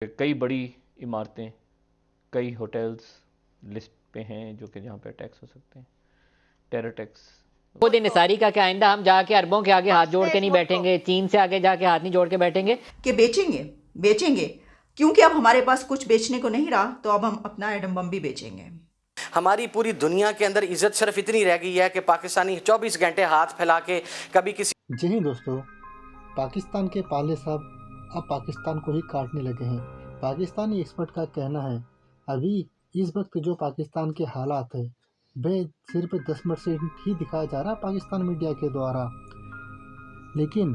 कई बड़ी इमारतें, कई होटल्स लिस्ट पे हैं जो कि जहाँ पे टैक्स हो सकते हैं, टेरर टैक्स। खुद इंसारी का क्या आइंदा हम जाके अरबों के आगे हाथ जोड़ के नहीं बैठेंगे, चीन से आगे जाके हाथ नहीं जोड़ के बैठेंगे कि बेचेंगे क्योंकि अब हमारे पास कुछ बेचने को नहीं रहा, तो अब हम अपना एटम बम भी बेचेंगे। हमारी पूरी दुनिया के अंदर इज्जत सिर्फ इतनी रह गई है कि पाकिस्तानी 24 घंटे हाथ फैला के कभी किसी। जी हाँ दोस्तों, पाकिस्तान के पाले साहब अब पाकिस्तान को ही काटने लगे हैं। पाकिस्तानी एक्सपर्ट का कहना है अभी इस वक्त जो पाकिस्तान के हालात है वह सिर्फ 10% ही दिखाया जा रहा है पाकिस्तान मीडिया के द्वारा, लेकिन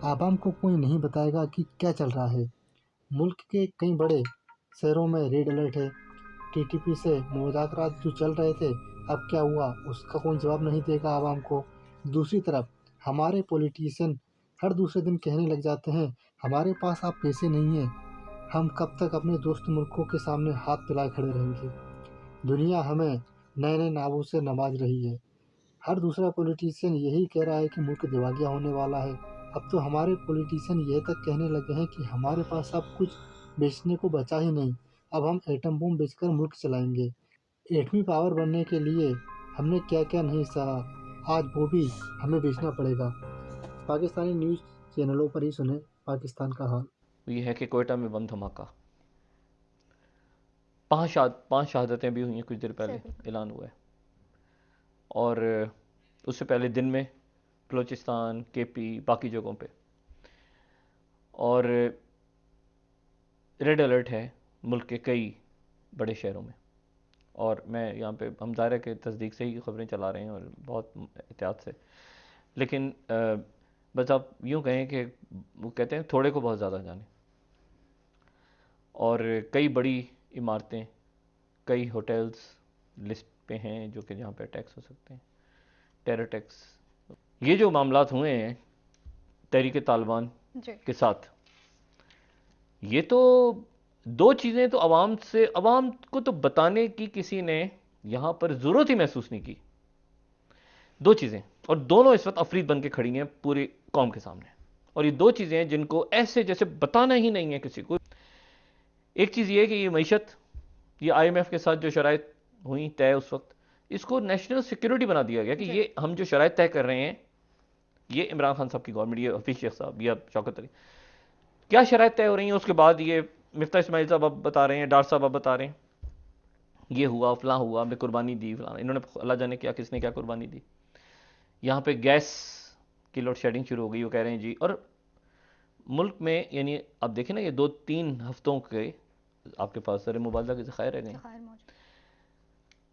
आवाम को कोई नहीं बताएगा कि क्या चल रहा है। मुल्क के कई बड़े शहरों में रेड अलर्ट है। टीटीपी से मुज़ाकरात जो चल रहे थे, अब क्या हुआ उसका कोई जवाब नहीं देगा आवाम को। दूसरी तरफ हमारे पॉलिटिशियन हर दूसरे दिन कहने लग जाते हैं हमारे पास आप पैसे नहीं हैं, हम कब तक अपने दोस्त मुल्कों के सामने हाथ फैलाए खड़े रहेंगे। दुनिया हमें नए नए नावों से नवाज रही है। हर दूसरा पॉलिटिशियन यही कह रहा है कि मुल्क दिवालिया होने वाला है। अब तो हमारे पॉलिटिशियन यह तक कहने लगे हैं कि हमारे पास अब कुछ बेचने को बचा ही नहीं, अब हम एटम बम बेचकर मुल्क चलाएंगे। एटमी पावर बनने के लिए हमने क्या क्या नहीं सहा, आज वो भी हमें बेचना पड़ेगा। पाकिस्तानी न्यूज़ चैनलों पर ही सुने पाकिस्तान का हाल। ये है कि कोयटा में बम धमाका, 5 शहादतें भी हुई हैं कुछ देर पहले, ऐलान हुआ है। और उससे पहले दिन में बलूचिस्तान, केपी, बाकी जगहों पे, और रेड अलर्ट है मुल्क के कई बड़े शहरों में। और मैं यहाँ पे हम दायरे के तस्दीक से ही खबरें चला रहे हैं और बहुत एहतियात से, लेकिन बस आप यूँ कहें कि वो कहते हैं थोड़े को बहुत ज़्यादा जाने। और कई बड़ी इमारतें, कई होटल्स लिस्ट पे हैं जो कि जहाँ पे टैक्स हो सकते हैं, टेरर टैक्स। ये जो मामलात हुए हैं तहरीक तालिबान के साथ, ये तो दो चीज़ें तो अवाम को तो बताने की किसी ने यहाँ पर ज़रूरत ही महसूस नहीं की। दो चीज़ें, और दोनों इस वक्त अफरीद बन के खड़ी हैं पूरी कौम के सामने। और ये दो चीज़ें हैं जिनको ऐसे जैसे बताना ही नहीं है किसी को। एक चीज़ ये है कि ये मईशत, ये IMF के साथ जो शराइत हुई तय उस वक्त, इसको नेशनल सिक्योरिटी बना दिया गया कि ये हम जो शराइत तय कर रहे हैं, ये इमरान खान साहब की गवर्नमेंट, ये हफीज शेख साहब या शौकत अली, क्या शराइत तय हो रही हैं। उसके बाद ये मिफ्ता इस्माइल साहब अब बता रहे हैं, डार साहब अब बता रहे हैं ये हुआ, फलां हुआ, हमने कुर्बानी दी, फलां। इन्होंने अल्लाह जाने क्या किसने क्या कुर्बानी दी। यहाँ पे गैस की लोड शेडिंग शुरू हो गई, वो कह रहे हैं जी। और मुल्क में यानी आप देखें ना, ये 2-3 हफ्तों के आपके पास सर मुबादला के ज़खायर रह गए।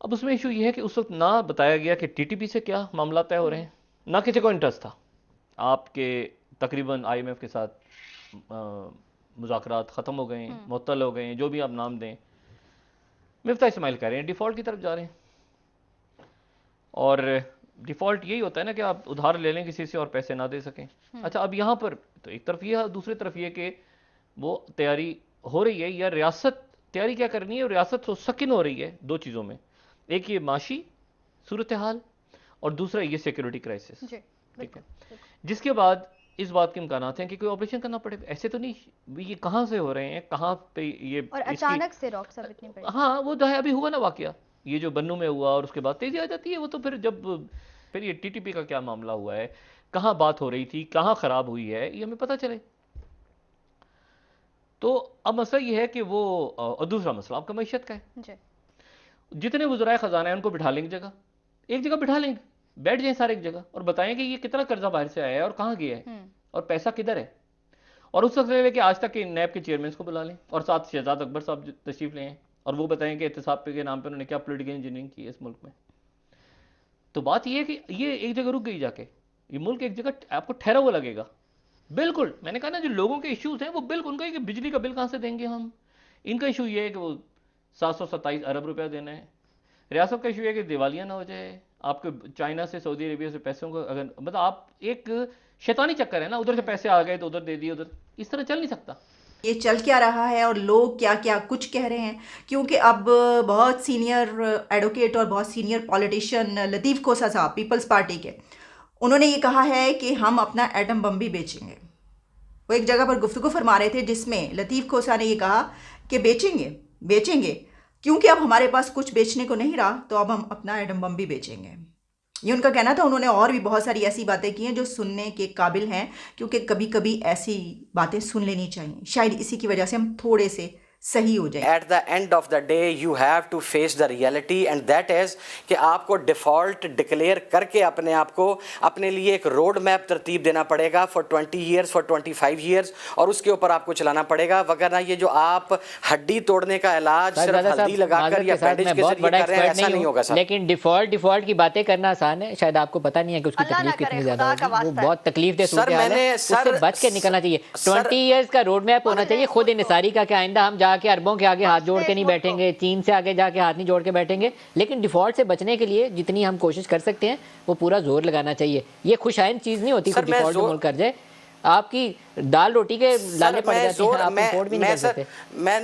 अब उसमें इशू ये है कि उस वक्त ना बताया गया कि टीटीपी से क्या मामला तय हो रहे हैं, ना किसी को इंटरेस्ट था। आपके तकरीबन IMF के साथ मुज़ाकरात ख़त्म हो गए हैं, मुअत्तल हो गए हैं, जो भी आप नाम दें। मिफ्ता इस्माइल कह रहे हैं डिफ़ॉल्ट की तरफ जा रहे हैं। और डिफ़ॉल्ट यही होता है ना कि आप उधार ले लें किसी से और पैसे ना दे सकें। अच्छा, अब यहाँ पर तो एक तरफ ये है, दूसरी तरफ ये कि वो तैयारी हो रही है, या रियासत तैयारी क्या करनी है, रियासत तो सकिन हो रही है दो चीज़ों में। एक ये माशी सूरत हाल, और दूसरा ये सिक्योरिटी क्राइसिस, ठीक है, जिसके बाद इस बात के इम्कान हैं कि कोई ऑपरेशन करना पड़े। ऐसे तो नहीं, ये कहाँ से हो रहे हैं, कहाँ पे ये और अचानक से रॉक सब इतनी बड़ी। हाँ, वो तो है, अभी हुआ ना वाकया ये जो बन्नू में हुआ, और उसके बाद तेजी आ जाती है। वो तो फिर ये टीटीपी का क्या मामला हुआ है, कहाँ बात हो रही थी, कहाँ खराब हुई है, ये हमें पता चले। तो अब मसला ये है कि वो, और दूसरा मसला आपका मईशत का है। जितने वज़राए ख़जाना है उनको बिठा लेंगे एक जगह बिठा लेंगे, बैठ जाएं सारे एक जगह और बताएं कि ये कितना कर्जा बाहर से आया है और कहाँ गया है और पैसा किधर है। और उस वक्त लेके आज तक के नैब के चेयरमैन को बुला लें, और साथ शहजाद अकबर साहब तशरीफ ले आए और वो बताएं कि एहतसाब के नाम पर उन्होंने क्या पॉलिटिकल इंजीनियरिंग की है इस मुल्क में। तो बात ये है कि ये एक जगह रुक गई जाके, ये मुल्क एक जगह आपको ठहरा हुआ लगेगा। बिल्कुल, मैंने कहा ना, जो लोगों के इश्यूज हैं वो बिल्कुल उनका है कि बिजली का बिल कहाँ से देंगे हम। इनका इशू ये है कि वो 727 अरब रुपया देना है। रियासत का इशू है कि दिवालिया ना हो जाए, आपके चाइना से, सऊदी अरेबिया से पैसों को अगर मतलब आप एक शैतानी चक्कर है ना, उधर से पैसे आ गए तो उधर दे दिए, उधर इस तरह चल नहीं सकता। ये चल क्या रहा है और लोग क्या क्या कुछ कह रहे हैं, क्योंकि अब बहुत सीनियर एडवोकेट और बहुत सीनियर पॉलिटिशियन लतीफ़ खोसा साहब पीपल्स पार्टी के, उन्होंने ये कहा है कि हम अपना एटम बम भी बेचेंगे। वो एक जगह पर गुफ्तगू फरमा रहे थे जिसमें लतीफ़ खोसा ने ये कहा कि बेचेंगे क्योंकि अब हमारे पास कुछ बेचने को नहीं रहा, तो अब हम अपना एटम बम भी बेचेंगे। ये उनका कहना था। उन्होंने और भी बहुत सारी ऐसी बातें की हैं जो सुनने के काबिल हैं, क्योंकि कभी कभी ऐसी बातें सुन लेनी चाहिए। शायद इसी की वजह से हम थोड़े से सही हो जाए। At the end of the day you have to face the reality and that is कि आपको डिफ़ॉल्ट डिक्लेयर करके अपने आप को अपने लिए एक रोड मैप तरतीब देना पड़ेगा फॉर 20 ईयर्स, फॉर 25 ईयर्स, और उसके ऊपर आपको चलाना पड़ेगा। वगरना ये जो आप हड्डी तोड़ने का इलाज सिर्फ हल्दी लगाकर या बैंडेज के जरिए कर रहे हैं, ऐसा नहीं होगा सर। लेकिन डिफॉल्ट की बातें करना आसान है, शायद आपको पता नहीं है कि उसकी तकलीफ कितनी ज्यादा होगी। वो बहुत तकलीफ दे सूरत हाल है, उससे बच के निकलना चाहिए। 20 ईयर्स का रोड मैप होना चाहिए। खुद इंसारी का कि आइंदा हम जाके अरबों के आगे हाथ जोड़ के नहीं बैठेंगे, चीन से आगे जाके हाथ नहीं जोड़ के बैठेंगे, लेकिन डिफॉल्ट से बचने के लिए जितनी हम कोशिश कर सकते हैं वो पूरा जोर लगाना चाहिए। ये खुशाइन चीज नहीं होती कि डिफॉल्ट मुल्क कर जाए, आपकी दाल रोटी के लाले पड़ जाती हैं, आप इंपोर्ट भी नहीं कर सकते। मैं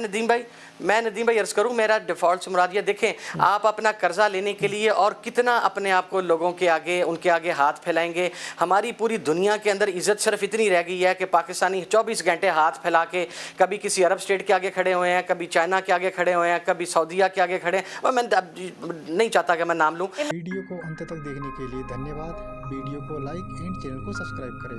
नदीम भाई अर्ज करूं, मेरा डिफॉल्ट से मुराद ये देखें, आप अपना कर्जा लेने के लिए और कितना अपने आप को लोगों के आगे, उनके आगे हाथ फैलाएंगे। हमारी पूरी दुनिया के अंदर इज्जत सिर्फ इतनी रह गई है कि पाकिस्तानी 24 घंटे हाथ फैला के कभी किसी अरब स्टेट के आगे खड़े हुए हैं, कभी चाइना के आगे खड़े हुए हैं, कभी सऊदीया के आगे खड़े हैं, और मैं नहीं चाहता कि मैं नाम लूँ। वीडियो को अंत तक देखने के लिए धन्यवाद। वीडियो को लाइक एंड चैनल को सब्सक्राइब करें।